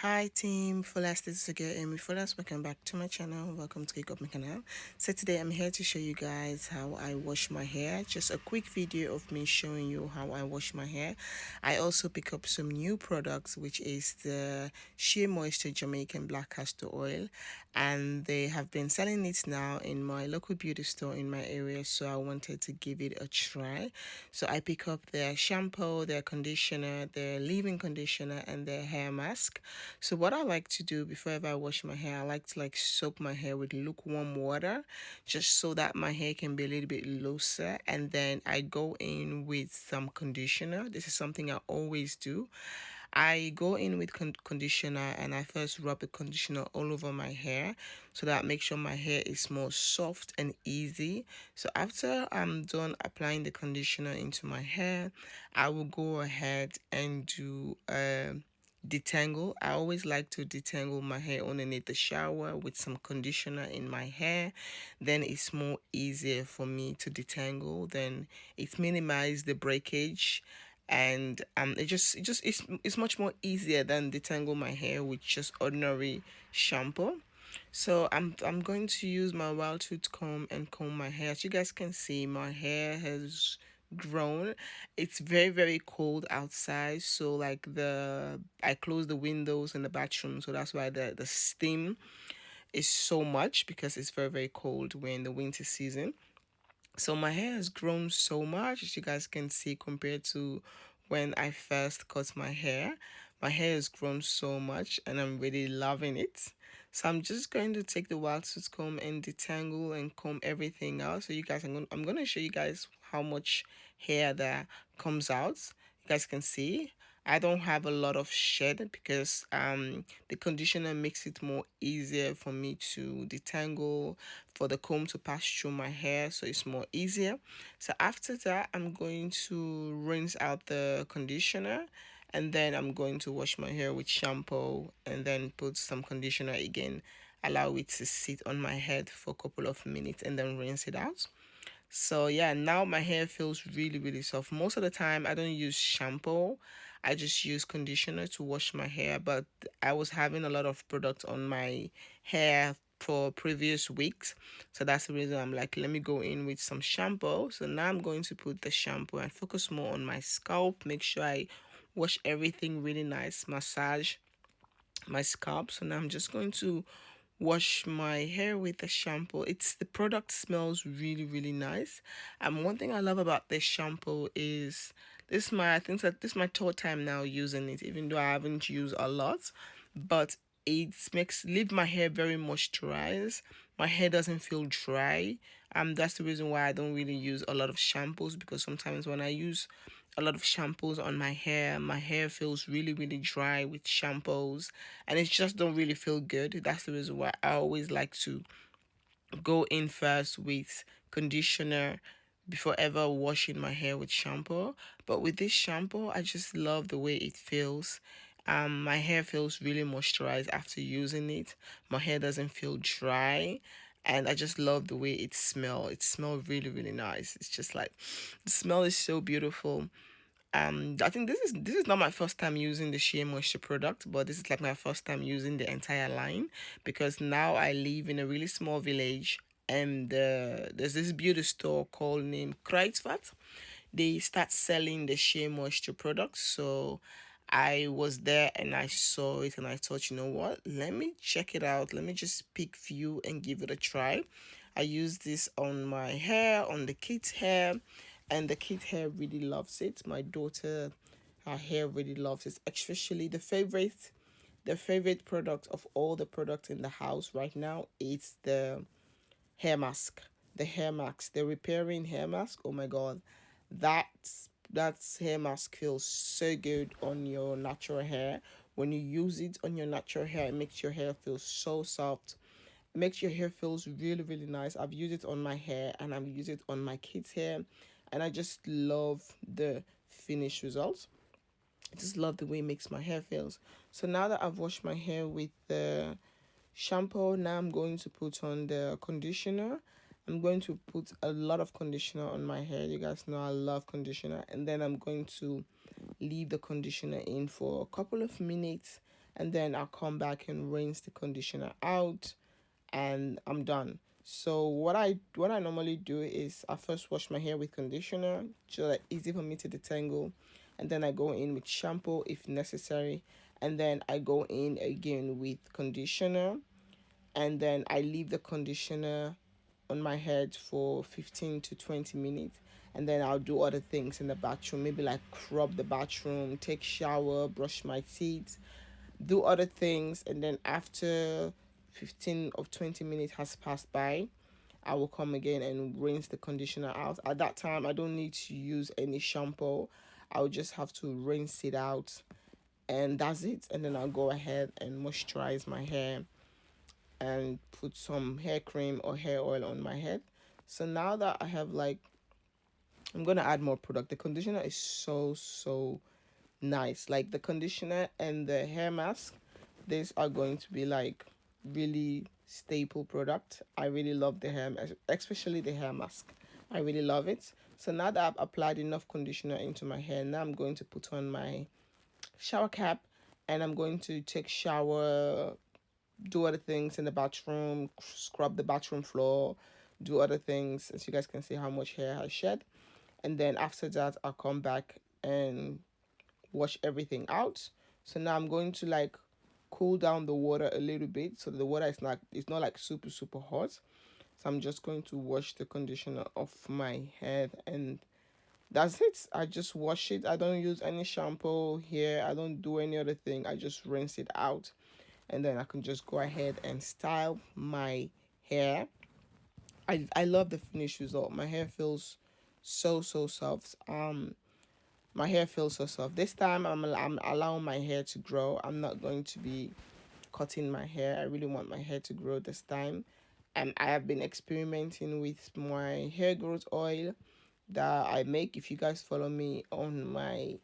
Hi team Fullest, this is again AMIFULLEST. Welcome back to my channel. Welcome to Kick Up My Canal. So today I'm here to show you guys how I wash my hair. Just a quick video of me showing you how I wash my hair. I also pick up some new products, which is the Shea Moisture Jamaican Black Castor Oil, and they have been selling it now in my local beauty store in my area, so I wanted to give it a try. So I pick up their shampoo, their conditioner, their leave-in conditioner, and their hair mask. So what I like to do before ever I wash my hair, I like to soak my hair with lukewarm water, just so that my hair can be a little bit looser. And then I go in with some conditioner. This is something I always do. I go in with conditioner and I first rub the conditioner all over my hair so that makes sure my hair is more soft and easy. So after I'm done applying the conditioner into my hair, I will go ahead and do detangle. I always like to detangle my hair underneath the shower with some conditioner in my hair. Then it's more easier for me to detangle. Then it minimizes the breakage, and it's much more easier than detangle my hair with just ordinary shampoo. So I'm going to use my wild tooth comb and comb my hair. As you guys can see, my hair has grown. It's very cold outside, so I close the windows in the bathroom, so that's why the steam is so much, because it's very cold. We're in the winter season. So my hair has grown so much, as you guys can see, compared to when I first cut my hair. My hair has grown so much and I'm really loving it. So I'm just going to take the wild tooth comb and detangle and comb everything out. So you guys, I'm going to show you guys how much hair that comes out. You guys can see I don't have a lot of shed because the conditioner makes it more easier for me to detangle, for the comb to pass through my hair, so it's more easier. So after that, I'm going to rinse out the conditioner, and then I'm going to wash my hair with shampoo and then put some conditioner again, allow it to sit on my head for a couple of minutes, and then rinse it out. So yeah, now my hair feels really soft. Most of the time I don't use shampoo, I just use conditioner to wash my hair. But I was having a lot of product on my hair for previous weeks, so that's the reason I'm like, let me go in with some shampoo. So now I'm going to put the shampoo and focus more on my scalp, make sure I wash everything really nice, massage my scalp. So now I'm just going to wash my hair with the shampoo. The product smells really nice. And one thing I love about this shampoo is I think that this is my third time now using it, even though I haven't used a lot, but it makes leave my hair very moisturized. My hair doesn't feel dry. That's the reason why I don't really use a lot of shampoos, because sometimes when I use a lot of shampoos on my hair feels really dry with shampoos, and it just don't really feel good. That's the reason why I always like to go in first with conditioner before ever washing my hair with shampoo. But with this shampoo, I just love the way it feels. My hair feels really moisturized after using it. My hair doesn't feel dry, and I just love the way it smells. It smells really nice. It's just like, the smell is so beautiful. I think this is not my first time using the Shea Moisture product, but this is like my first time using the entire line, because now I live in a really small village, and there's this beauty store called named Kruidvat. They start selling the Shea Moisture products, so I was there and I saw it and I thought, you know what, let me check it out. Let me just pick few and give it a try. I used this on my hair, on the kids' hair, and the kids' hair really loves it. My daughter, her hair really loves it, especially the favorite product of all the products in the house right now is the hair mask. The hair mask, the repairing hair mask. Oh my god, that hair mask feels so good on your natural hair. When you use it on your natural hair, it makes your hair feel so soft. It makes your hair feels really nice. I've used it on my hair and I've used it on my kids' hair, and I just love the finished results. I just love the way it makes my hair feels. So now that I've washed my hair with the shampoo, now I'm going to put on the conditioner. I'm going to put a lot of conditioner on my hair. You guys know I love conditioner. And then I'm going to leave the conditioner in for a couple of minutes, and then I'll come back and rinse the conditioner out, and I'm done. So what I normally do is I first wash my hair with conditioner, so that easy for me to detangle, and then I go in with shampoo if necessary, and then I go in again with conditioner, and then I leave the conditioner on my head for 15 to 20 minutes, and then I'll do other things in the bathroom, maybe like scrub the bathroom, take shower, brush my teeth, do other things, and then after 15 or 20 minutes has passed by, I will come again and rinse the conditioner out. At that time, I don't need to use any shampoo. I'll just have to rinse it out, and that's it. And then I'll go ahead and moisturize my hair and put some hair cream or hair oil on my head. So now that I have like, I'm gonna add more product. The conditioner is so nice. Like the conditioner and the hair mask, these are going to be like really staple product. I really love the hair, especially the hair mask. I really love it. So now that I've applied enough conditioner into my hair, now I'm going to put on my shower cap, and I'm going to take shower, do other things in the bathroom, scrub the bathroom floor, do other things, as you guys can see how much hair I shed. And then after that, I'll come back and wash everything out. So now I'm going to like cool down the water a little bit, so the water is not, it's not like super hot. So I'm just going to wash the conditioner off my head, and that's it. I just wash it. I don't use any shampoo here. I don't do any other thing. I just rinse it out, and then I can just go ahead and style my hair. I love the finished result. My hair feels so soft. My hair feels so soft. This time I'm allowing my hair to grow. I'm not going to be cutting my hair. I really want my hair to grow this time. And I have been experimenting with my hair growth oil that I make. If you guys follow me on my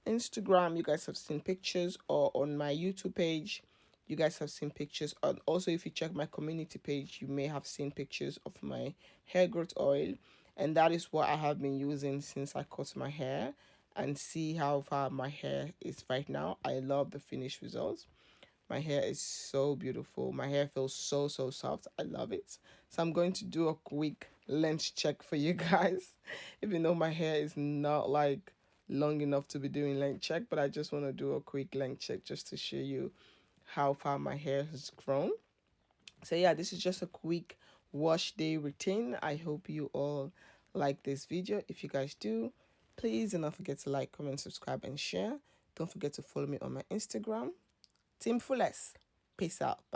Instagram, you guys have seen pictures, or on my YouTube page, you guys have seen pictures. And also, if you check my community page, you may have seen pictures of my hair growth oil. And that is what I have been using since I cut my hair, and see how far my hair is right now. I love the finished results. My hair is so beautiful. My hair feels so soft. I love it. So I'm going to do a quick length check for you guys. Even though my hair is not like long enough to be doing length check, but I just want to do a quick length check just to show you how far my hair has grown. So yeah, this is just a quick wash day routine. I hope you all like this video. If you guys do, please do not forget to like, comment, subscribe, and share. Don't forget to follow me on my Instagram, TeamFullest. Peace out. Bye.